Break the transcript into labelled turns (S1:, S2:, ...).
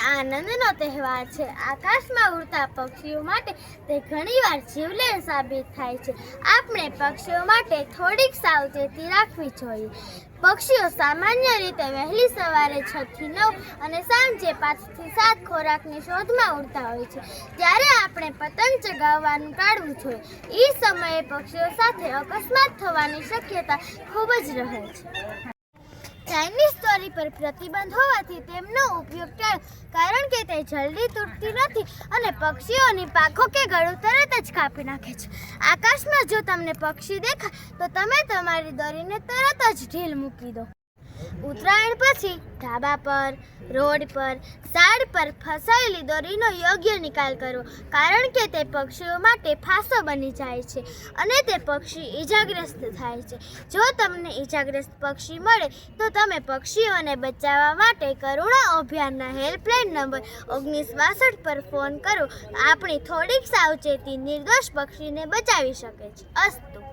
S1: આનંદનો તહેવાર છે। આકાશમાં ઉડતા પક્ષીઓ માટે તે ઘણીવાર જીવલેણ સાબિત થાય છે। આપણે પક્ષીઓ માટે થોડીક સાવચેતી રાખવી જોઈએ। પક્ષીઓ સામાન્ય રીતે વહેલી સવારે 6 થી 9 અને સાંજે 5 થી 7 ખોરાકની શોધમાં ઉડતા હોય છે, ત્યારે આપણે પતંગ ચગાવવાનું ટાળવું જોઈએ। એ સમયે પક્ષીઓ સાથે અકસ્માત થવાની શક્યતા ખૂબ જ રહે છે। ચાઇનીઝ દોરી પર પ્રતિબંધ હોવાથી તેમનો ઉપયોગ ટાળો, કારણ કે તે જલ્દી તૂટતી નથી અને પક્ષીઓની પાંખો કે ગળું તરત જ કાપી નાખે છે। આકાશમાં જો તમને પક્ષી દેખાય તો તમે તમારી દોરીને તરત જ ઢીલ મૂકી દો। ઉત્તરાયણ પછી ધાબા પર, રોડ પર, ઝાડ પર ફસાયેલી દોરીનો યોગ્ય નિકાલ કરવો, કારણ કે તે પક્ષીઓ માટે ફાંસો બની જાય છે અને તે પક્ષી ઈજાગ્રસ્ત થાય છે। જો તમને ઈજાગ્રસ્ત પક્ષી મળે તો તમે પક્ષીઓને બચાવવા માટે કરુણા અભિયાનના હેલ્પલાઇન નંબર 1962 પર ફોન કરો। આપણી થોડીક સાવચેતી નિર્દોષ પક્ષીને બચાવી શકે છે। અસ્તુ।